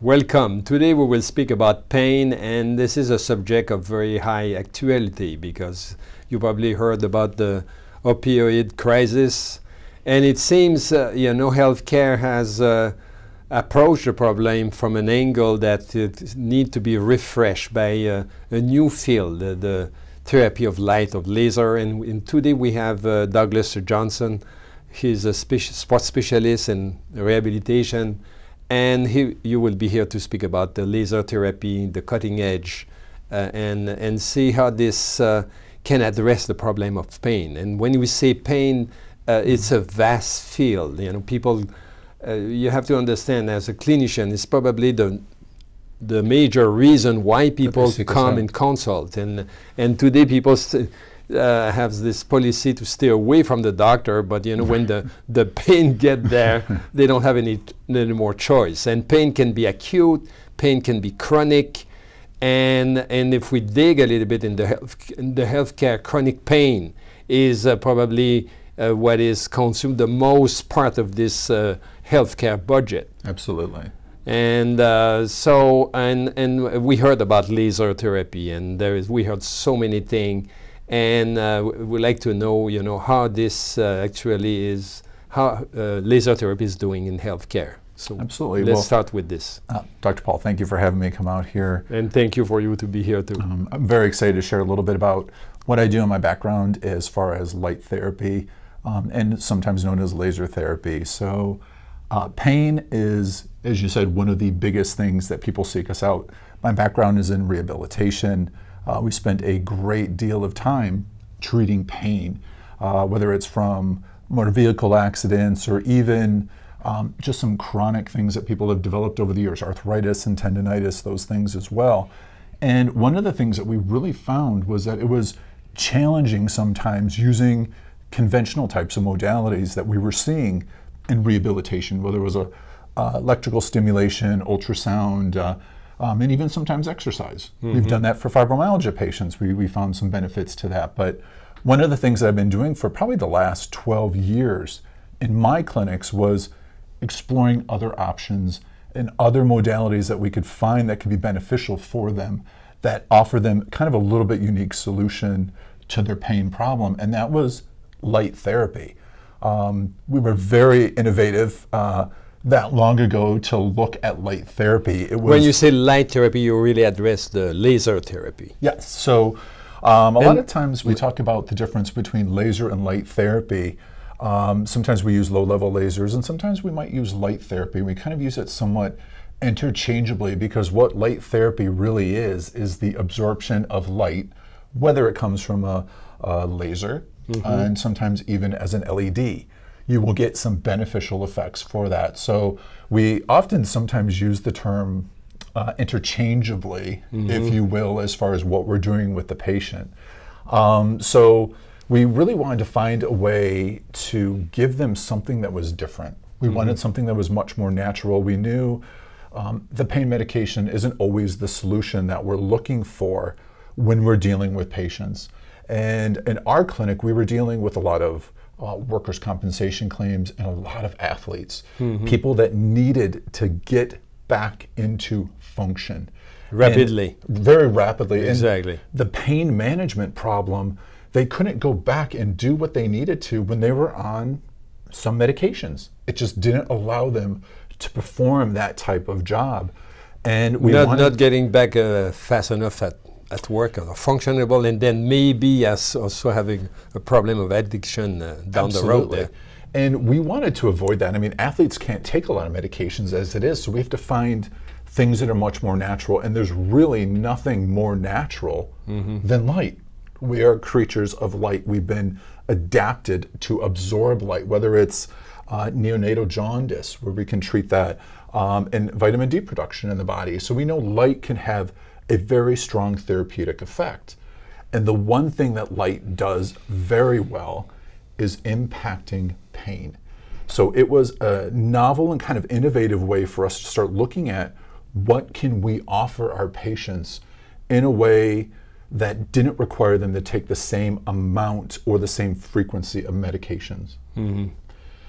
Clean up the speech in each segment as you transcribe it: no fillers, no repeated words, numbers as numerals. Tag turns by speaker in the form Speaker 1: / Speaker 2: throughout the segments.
Speaker 1: Welcome. Today we will speak about pain, and this is a subject of very high actuality because you probably heard about the opioid crisis, and it seems healthcare has approached the problem from an angle that it needs to be refreshed by a new field, the therapy of light, of laser. And today we have Douglas Johnson. He's a sports specialist in rehabilitation. And you will be here to speak about the laser therapy, the cutting edge, and see how this can address the problem of pain. And when we say pain, it's a vast field. People, you have to understand as a clinician, it's probably the major reason why people come and consult. And today people have this policy to stay away from the doctor, but when the pain get there, they don't have any more choice. And pain can be acute, pain can be chronic, and if we dig a little bit in the healthcare, chronic pain is probably what is consumed the most part of this healthcare budget.
Speaker 2: Absolutely.
Speaker 1: And and we heard about laser therapy, and we heard so many things. And we'd like to know, how this actually is, how laser therapy is doing in healthcare. So
Speaker 2: absolutely.
Speaker 1: Let's start with this.
Speaker 2: Dr. Paul, thank you for having me come out here.
Speaker 1: And thank you for you to be here too.
Speaker 2: I'm very excited to share a little bit about what I do in my background as far as light therapy, and sometimes known as laser therapy. So pain is, as you said, one of the biggest things that people seek us out. My background is in rehabilitation. We spent a great deal of time treating pain, whether it's from motor vehicle accidents or even just some chronic things that people have developed over the years, arthritis and tendonitis, those things as well. And one of the things that we really found was that it was challenging sometimes using conventional types of modalities that we were seeing in rehabilitation, whether it was electrical stimulation, ultrasound, and even sometimes exercise. Mm-hmm. We've done that for fibromyalgia patients. We found some benefits to that. But one of the things that I've been doing for probably the last 12 years in my clinics was exploring other options and other modalities that we could find that could be beneficial for them, that offer them kind of a little bit unique solution to their pain problem, and that was light therapy. We were very innovative that long ago to look at light therapy. It was,
Speaker 1: when you say light therapy, you really address the laser therapy.
Speaker 2: Yes. So a lot of times we talk about the difference between laser and light therapy. Sometimes we use low-level lasers, and sometimes we might use light therapy. We kind of use it somewhat interchangeably, because what light therapy really is the absorption of light, whether it comes from a laser, mm-hmm. And sometimes even as an LED. You will get some beneficial effects for that. So we often sometimes use the term interchangeably, mm-hmm. if you will, as far as what we're doing with the patient. So we really wanted to find a way to give them something that was different. We mm-hmm. wanted something that was much more natural. We knew the pain medication isn't always the solution that we're looking for when we're dealing with patients. And in our clinic, we were dealing with a lot of workers' compensation claims and a lot of athletes, mm-hmm. people that needed to get back into function.
Speaker 1: Rapidly.
Speaker 2: Very rapidly.
Speaker 1: Exactly.
Speaker 2: And the pain management problem, they couldn't go back and do what they needed to when they were on some medications. It just didn't allow them to perform that type of job. And we
Speaker 1: not getting back fast enough at work or functionable, and then maybe as also having a problem of addiction down
Speaker 2: Absolutely.
Speaker 1: The road there.
Speaker 2: And we wanted to avoid that. I mean, athletes can't take a lot of medications as it is, so we have to find things that are much more natural, and there's really nothing more natural mm-hmm. than light. We are creatures of light. We've been adapted to absorb light, whether it's neonatal jaundice, where we can treat that, and vitamin D production in the body. So we know light can have a very strong therapeutic effect. And the one thing that light does very well is impacting pain. So it was a novel and kind of innovative way for us to start looking at what can we offer our patients in a way that didn't require them to take the same amount or the same frequency of medications. Mm-hmm.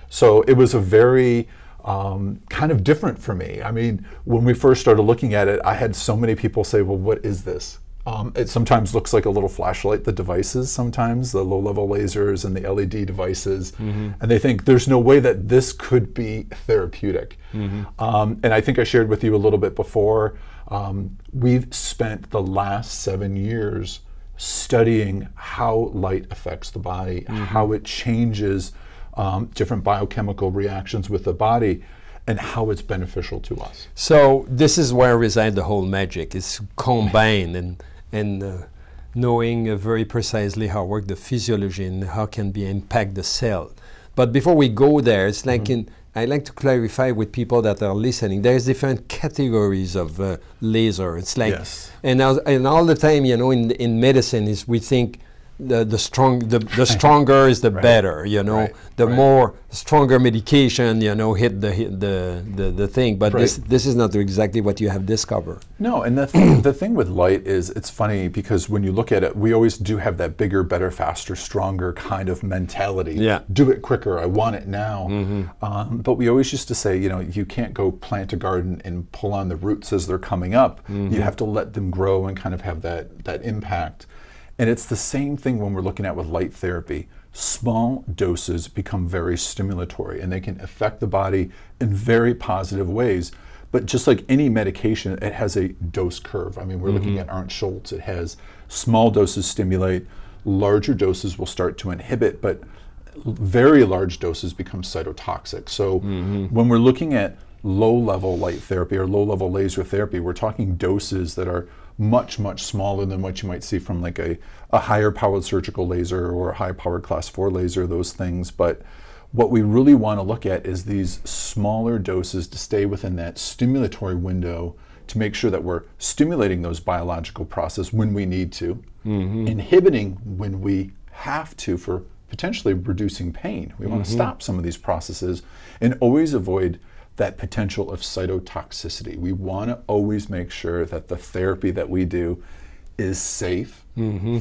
Speaker 2: So it was a very kind of different for me. I mean, when we first started looking at it, I had so many people say, well, what is this? It sometimes looks like a little flashlight, the devices sometimes, the low-level lasers and the LED devices, and they think there's no way that this could be therapeutic. And I think I shared with you a little bit before, we've spent the last 7 years studying how light affects the body, how it changes different biochemical reactions with the body, and how it's beneficial to us.
Speaker 1: So this is where resides the whole magic. It's combined and knowing very precisely how work the physiology and how can be impact the cell. But before we go there, it's like I like to clarify with people that are listening. There's different categories of laser. It's like, and all the time, you know, in medicine is we think the stronger is the better, you know, the more stronger medication, you know, hit the thing. But this is not exactly what you have discovered.
Speaker 2: No, and the thing with light is, it's funny because when you look at it, we always do have that bigger, better, faster, stronger kind of mentality.
Speaker 1: Yeah.
Speaker 2: Do it quicker, I want it now. But we always used to say, you know, you can't go plant a garden and pull on the roots as they're coming up. You have to let them grow and kind of have that impact. And it's the same thing when we're looking at with light therapy. Small doses become very stimulatory and they can affect the body in very positive ways. But just like any medication, it has a dose curve. I mean, we're looking at Arndt Schultz. It has small doses stimulate, larger doses will start to inhibit, but very large doses become cytotoxic. So when we're looking at low-level light therapy or low-level laser therapy, we're talking doses that are much, much smaller than what you might see from like a higher powered surgical laser or a high powered class 4 laser, those things. But what we really want to look at is these smaller doses to stay within that stimulatory window to make sure that we're stimulating those biological processes when we need to, inhibiting when we have to for potentially reducing pain. We want to stop some of these processes and always avoid that potential of cytotoxicity. We want to always make sure that the therapy that we do is safe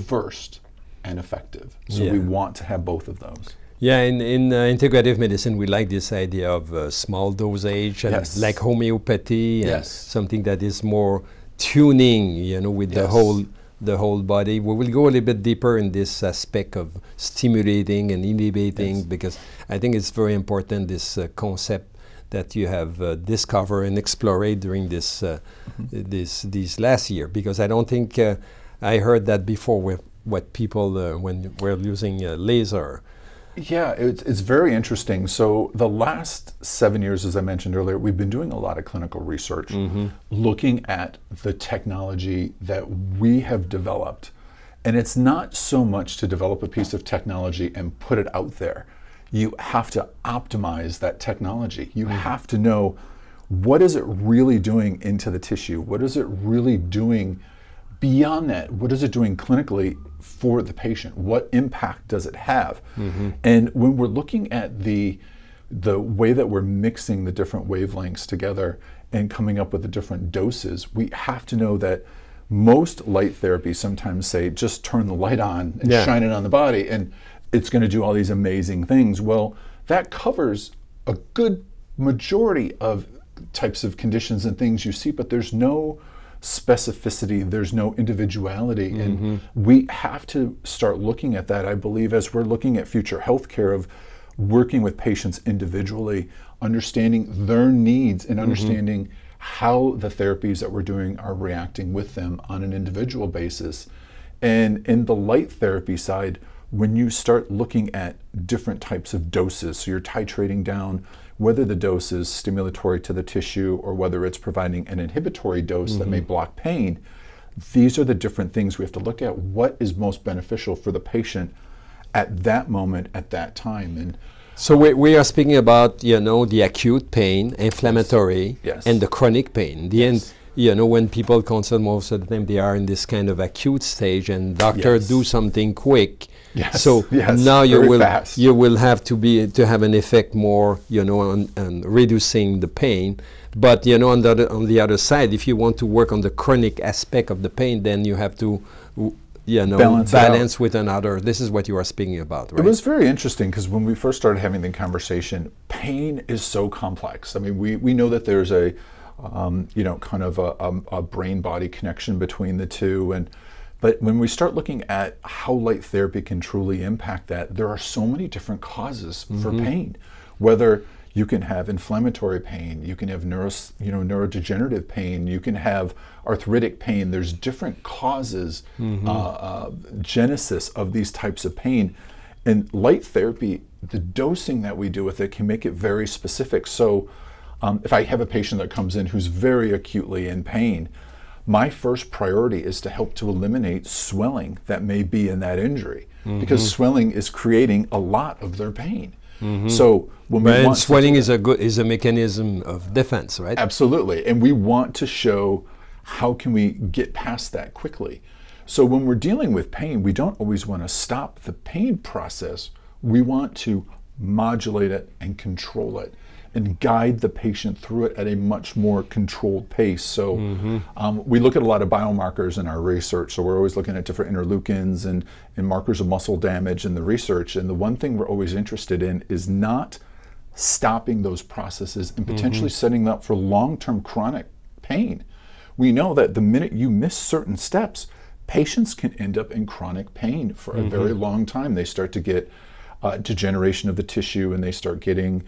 Speaker 2: first and effective. So we want to have both of those.
Speaker 1: Yeah, in integrative medicine, we like this idea of small dosage and like homeopathy, and something that is more tuning, you know, with the whole body. We will go a little bit deeper in this aspect of stimulating and inhibiting because I think it's very important, this concept that you have discovered and explored during this these last year, because I don't think I heard that before with what people when we're using laser.
Speaker 2: Yeah, it's very interesting. So the last 7 years, as I mentioned earlier, we've been doing a lot of clinical research, looking at the technology that we have developed. And it's not so much to develop a piece of technology and put it out there. You have to optimize that technology. You have to know, what is it really doing into the tissue? What is it really doing beyond that? What is it doing clinically for the patient? What impact does it have? And when we're looking at the way that we're mixing the different wavelengths together and coming up with the different doses, we have to know that most light therapies sometimes say, just turn the light on and shine it on the body, and it's going to do all these amazing things. Well, that covers a good majority of types of conditions and things you see, but there's no specificity, there's no individuality, and we have to start looking at that, I believe, as we're looking at future healthcare, of working with patients individually, understanding their needs and understanding how the therapies that we're doing are reacting with them on an individual basis. And in the light therapy side, when you start looking at different types of doses, so you're titrating down whether the dose is stimulatory to the tissue or whether it's providing an inhibitory dose that may block pain, these are the different things we have to look at. What is most beneficial for the patient at that moment, at that time? And
Speaker 1: so we are speaking about, you know, the acute pain, inflammatory, and the chronic pain. The end, you know, when people consult, most of the time they are in this kind of acute stage, and doctors do something quick. So now you will have to have an effect more, you know, on reducing the pain. But you know, on the other side, if you want to work on the chronic aspect of the pain, then you have to balance with another. This is what you are speaking about, right?
Speaker 2: It was very interesting because when we first started having the conversation, pain is so complex. I mean, we know that there's a kind of a brain-body connection between the two, but when we start looking at how light therapy can truly impact that, there are so many different causes for pain. Whether you can have inflammatory pain, you can have neurodegenerative pain, you can have arthritic pain. There's different causes, genesis of these types of pain. And light therapy, the dosing that we do with it can make it very specific. So if I have a patient that comes in who's very acutely in pain, my first priority is to help to eliminate swelling that may be in that injury, because swelling is creating a lot of their pain. So when we want
Speaker 1: swelling is a mechanism of defense, right?
Speaker 2: Absolutely, and we want to show how can we get past that quickly. So when we're dealing with pain, we don't always want to stop the pain process. We want to modulate it and control it and guide the patient through it at a much more controlled pace. So we look at a lot of biomarkers in our research. So we're always looking at different interleukins and markers of muscle damage in the research. And the one thing we're always interested in is not stopping those processes and potentially setting them up for long-term chronic pain. We know that the minute you miss certain steps, patients can end up in chronic pain for a very long time. They start to get degeneration of the tissue, and they start getting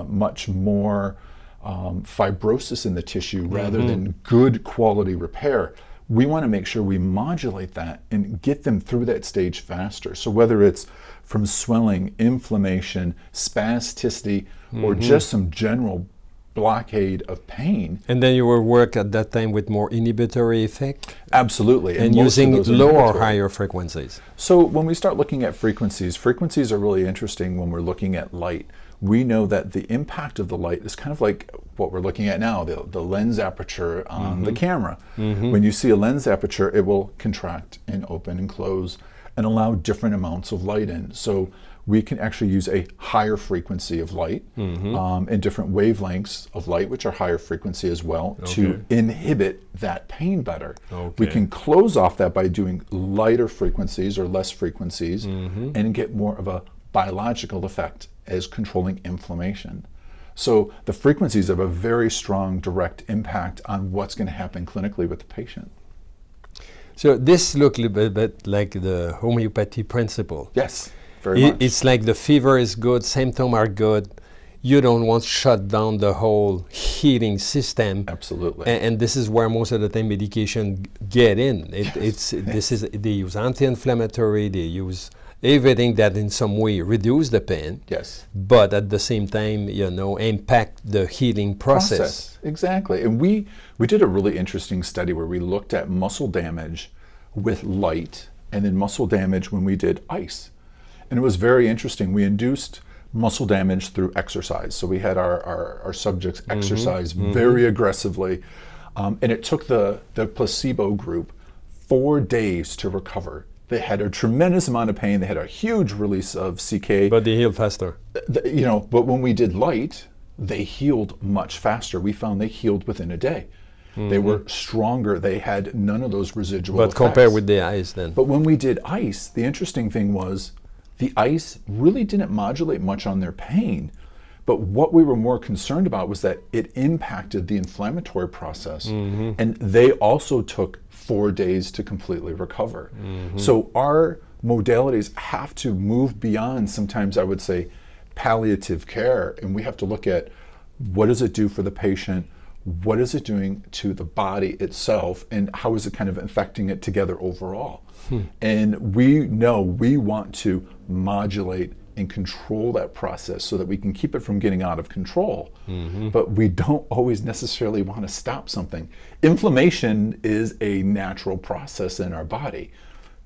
Speaker 2: much more fibrosis in the tissue rather than good quality repair. We want to make sure we modulate that and get them through that stage faster. So whether it's from swelling, inflammation, spasticity, or just some general blockade of pain.
Speaker 1: And then you will work at that time with more inhibitory effect?
Speaker 2: Absolutely.
Speaker 1: And using low or higher frequencies?
Speaker 2: So when we start looking at frequencies are really interesting when we're looking at light. We know that the impact of the light is kind of like what we're looking at now, the lens aperture on the camera. When you see a lens aperture, it will contract and open and close and allow different amounts of light in. So we can actually use a higher frequency of light and different wavelengths of light, which are higher frequency as well, to inhibit that pain better. We can close off that by doing lighter frequencies or less frequencies and get more of a biological effect as controlling inflammation. So the frequencies have a very strong direct impact on what's going to happen clinically with the patient.
Speaker 1: So this looks a little bit like the homeopathy principle.
Speaker 2: Yes, very much.
Speaker 1: It's like the fever is good, symptoms are good. You don't want to shut down the whole healing system.
Speaker 2: Absolutely.
Speaker 1: And this is where most of the time medication get in. They use anti-inflammatory, they use everything that in some way reduce the pain, but at the same time, impact the healing process.
Speaker 2: Exactly. And we did a really interesting study where we looked at muscle damage with light and then muscle damage when we did ice. And it was very interesting. We induced muscle damage through exercise. So we had our subjects exercise very aggressively. And it took the placebo group 4 days to recover. They had a tremendous amount of pain. They had a huge release of CK.
Speaker 1: But they healed faster.
Speaker 2: But when we did light, they healed much faster. We found they healed within a day. They were stronger. They had none of those residual effects.
Speaker 1: But compared with the ice then?
Speaker 2: But when we did ice, the interesting thing was the ice really didn't modulate much on their pain. But what we were more concerned about was that it impacted the inflammatory process. And they also took 4 days to completely recover. So our modalities have to move beyond, sometimes I would say, palliative care, and we have to look at what does it do for the patient, what is it doing to the body itself, and how is it kind of affecting it together overall. And we know we want to modulate and control that process so that we can keep it from getting out of control. But we don't always necessarily want to stop something. Inflammation is a natural process in our body.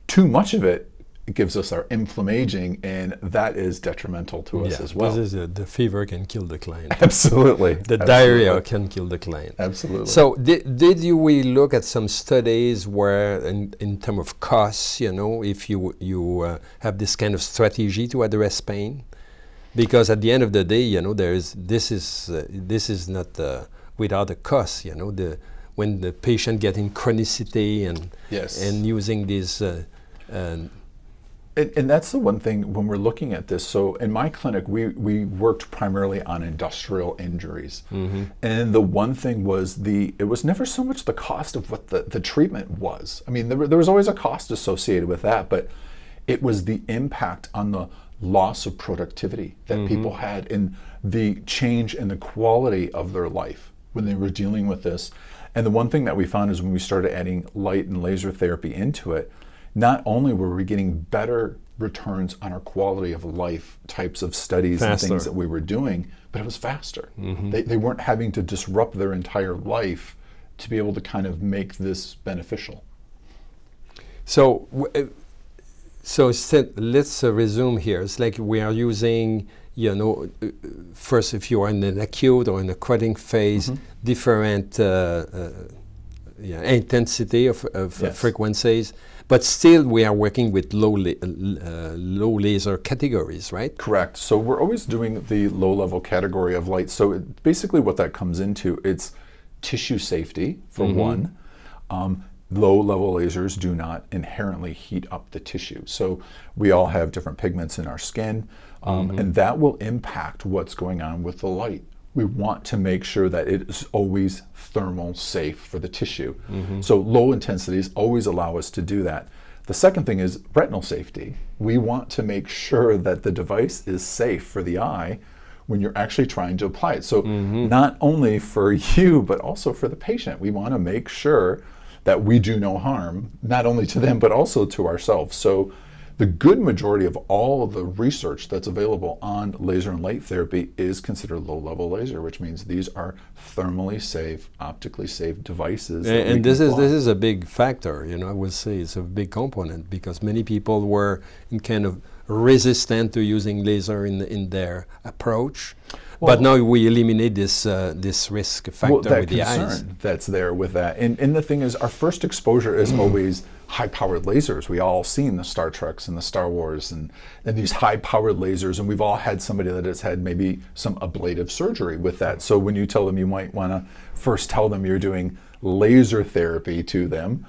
Speaker 2: Too much of it gives us our inflammaging, and that is detrimental to us as well.
Speaker 1: The fever can kill the client.
Speaker 2: Absolutely.
Speaker 1: The diarrhea can kill the client.
Speaker 2: Absolutely.
Speaker 1: So did we look at some studies where in terms of costs, if you have this kind of strategy to address pain? Because at the end of the day, this is not without a cost. when the patient getting chronicity and
Speaker 2: Yes.
Speaker 1: and using these.
Speaker 2: And that's the one thing when we're looking at this. So in my clinic, we worked primarily on industrial injuries. And the one thing was it was never so much the cost of what the treatment was. I mean, there was always a cost associated with that, but it was the impact on the loss of productivity that people had and the change in the quality of their life when they were dealing with this. And the one thing that we found is when we started adding light and laser therapy into it, not only were we getting better returns on our quality of life types of studies and things that we were doing, but it was faster. They weren't having to disrupt their entire life to be able to kind of make this beneficial.
Speaker 1: So, let's resume here. It's like we are using, you know, first if you are in an acute or in a chronic phase, different intensity of frequencies. But still, we are working with low laser categories, right?
Speaker 2: Correct. So we're always doing the low-level category of light. So basically what that comes into, it's tissue safety, for one. Low-level lasers do not inherently heat up the tissue. So we all have different pigments in our skin, and that will impact what's going on with the light. We want to make sure that it is always thermal safe for the tissue. So low intensities always allow us to do that. The second thing is retinal safety. We want to make sure that the device is safe for the eye when you're actually trying to apply it. So not only for you, but also for the patient. We want to make sure that we do no harm, not only to them, but also to ourselves. So the good majority of all of the research that's available on laser and light therapy is considered low-level laser, which means these are thermally safe, optically safe devices.
Speaker 1: And this is a big factor, you know, I would say it's a big component because many people were kind of resistant to using laser in their approach. Well, but now we eliminate this risk factor with the eyes.
Speaker 2: That concern that's there with that. And the thing is, our first exposure is always high-powered lasers. We all seen the Star Treks and the Star Wars and these high-powered lasers, and we've all had somebody that has had maybe some ablative surgery with that. So when you tell them, you might want to first tell them you're doing laser therapy to them.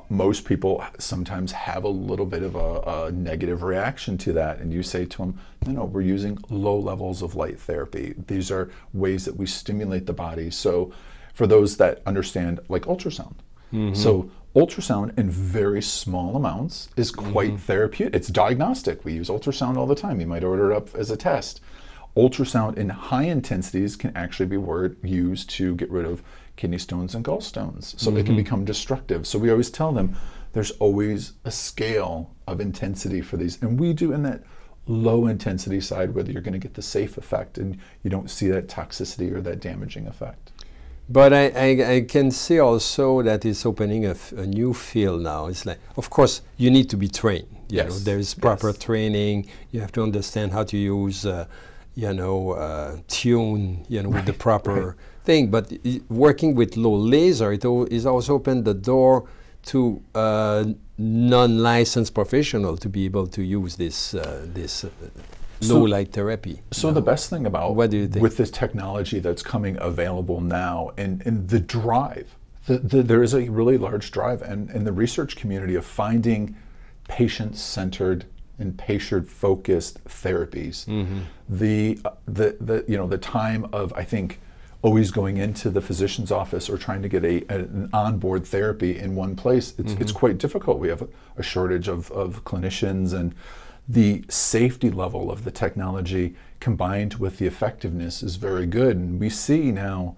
Speaker 2: Most people sometimes have a little bit of a negative reaction to that, and you say to them, no, we're using low levels of light therapy. These are ways that we stimulate the body. So for those that understand, like ultrasound. So ultrasound in very small amounts is quite therapeutic. It's diagnostic. We use ultrasound all the time. You might order it up as a test. Ultrasound in high intensities can actually be used to get rid of kidney stones and gallstones. So they can become destructive. So we always tell them there's always a scale of intensity for these. And we do in that low intensity side, whether you're going to get the safe effect and you don't see that toxicity or that damaging effect.
Speaker 1: But I can see also that it's opening a new field now. It's like, of course, you need to be trained. You know, there is proper training. You have to understand how to use, tune, with the proper thing. But working with low laser, it is also opened the door to non-licensed professional to be able to use this low light therapy.
Speaker 2: So the best thing about
Speaker 1: what do you think?
Speaker 2: With this technology that's coming available now and the drive, there is a really large drive in the research community of finding patient-centered and patient-focused therapies. The time of, I think, always going into the physician's office or trying to get an onboard therapy in one place, it's quite difficult. We have a shortage of clinicians, and the safety level of the technology combined with the effectiveness is very good. And we see now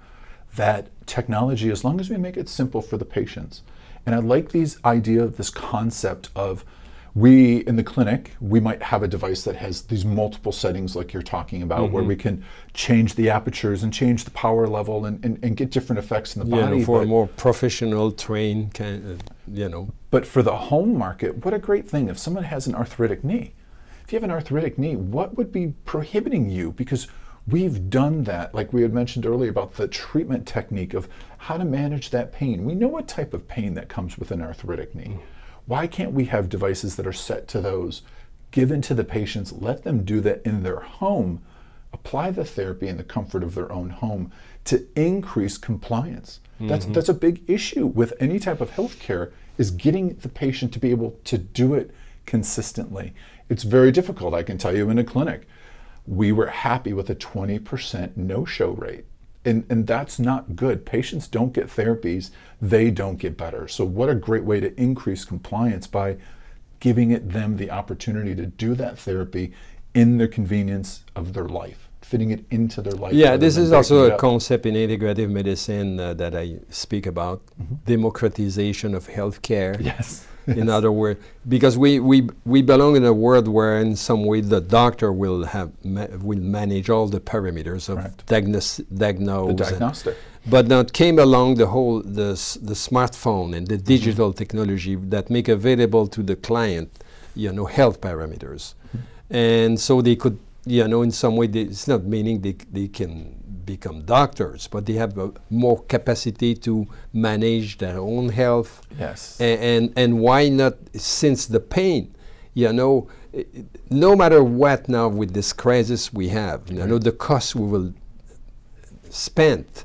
Speaker 2: that technology, as long as we make it simple for the patients, and I like this concept of we, in the clinic, we might have a device that has these multiple settings like you're talking about, where we can change the apertures and change the power level and get different effects in the body.
Speaker 1: For a more professional trained
Speaker 2: But for the home market, what a great thing. If someone has an arthritic knee, if you have an arthritic knee, what would be prohibiting you? Because we've done that, like we had mentioned earlier about the treatment technique of how to manage that pain. We know what type of pain that comes with an arthritic knee. Why can't we have devices that are set to those, given to the patients, let them do that in their home, apply the therapy in the comfort of their own home to increase compliance. That's a big issue with any type of healthcare, is getting the patient to be able to do it consistently. It's very difficult, I can tell you, in a clinic. We were happy with a 20% no-show rate. And that's not good. Patients don't get therapies, they don't get better. So what a great way to increase compliance by giving them the opportunity to do that therapy in the convenience of their life, fitting it into their life.
Speaker 1: Yeah, this is also a concept in integrative medicine that I speak about, democratization of healthcare.
Speaker 2: Yes.
Speaker 1: In other words, because we belong in a world where in some way the doctor will manage all the parameters of diagnose.
Speaker 2: The diagnostic.
Speaker 1: But now came along the smartphone and the digital technology that make available to the client, health parameters. And so they could, in some way, it's not meaning they can become doctors, but they have more capacity to manage their own health.
Speaker 2: Yes.
Speaker 1: And why not, since the pain, no matter what now with this crisis we have, the cost we will spend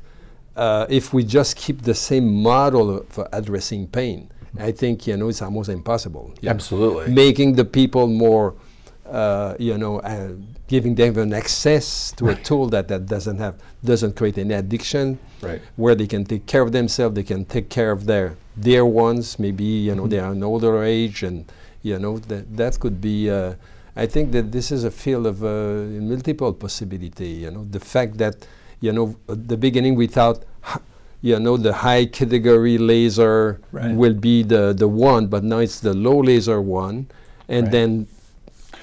Speaker 1: if we just keep the same model for addressing pain, I think, it's almost impossible.
Speaker 2: Absolutely.
Speaker 1: Making the people more, giving them an access to a tool that doesn't create any addiction, where they can take care of themselves, they can take care of their dear ones, maybe, they are an older age, and, that could be, I think that this is a field of multiple possibility, the fact that, at the beginning we thought, the high category laser will be the one, but now it's the low laser one, and then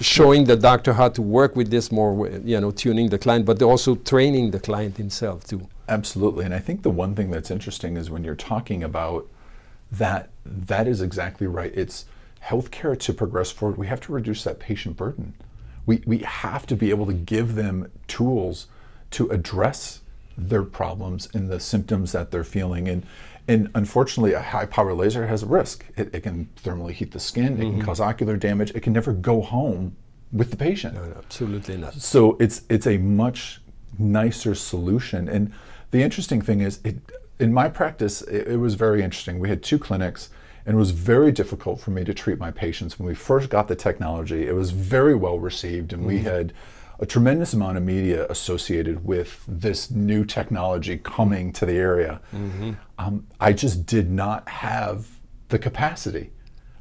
Speaker 1: showing the doctor how to work with this more, tuning the client, but also training the client himself too.
Speaker 2: Absolutely, and I think the one thing that's interesting is when you're talking about that is exactly right. It's healthcare to progress forward. We have to reduce that patient burden. We have to be able to give them tools to address their problems and the symptoms that they're feeling. And unfortunately, a high power laser has a risk. It can thermally heat the skin, it can cause ocular damage, it can never go home with the patient.
Speaker 1: No, absolutely not.
Speaker 2: So it's a much nicer solution. And the interesting thing is, in my practice, it was very interesting. We had 2 clinics, and it was very difficult for me to treat my patients. When we first got the technology, it was very well received, and we had a tremendous amount of media associated with this new technology coming to the area. I just did not have the capacity.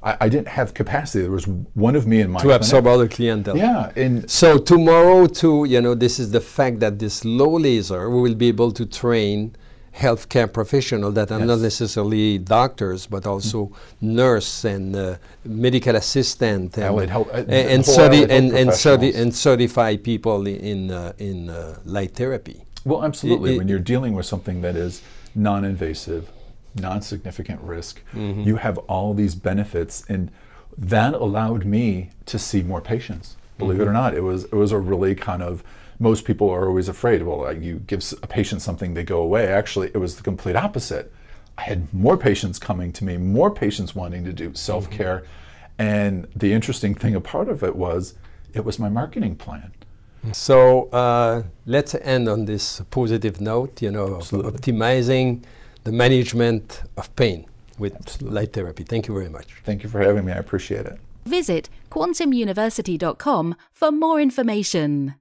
Speaker 2: I didn't have capacity. There was one of me in my
Speaker 1: to absorb all the clientele.
Speaker 2: Yeah. And
Speaker 1: so tomorrow too, this is the fact that this low laser, we will be able to train healthcare professionals that are not necessarily doctors, but also nurse and medical assistant and 35 people in light therapy.
Speaker 2: Well, absolutely. When you're dealing with something that is non-invasive, non-significant risk, you have all these benefits, and that allowed me to see more patients. Believe it or not, it was a really kind of, most people are always afraid, well, you give a patient something, they go away. Actually, it was the complete opposite. I had more patients coming to me, more patients wanting to do self-care. And the interesting thing, a part of it was my marketing plan.
Speaker 1: So let's end on this positive note, optimizing the management of pain with light therapy. Thank you very much.
Speaker 2: Thank you for having me. I appreciate it.
Speaker 3: Visit quantumuniversity.com for more information.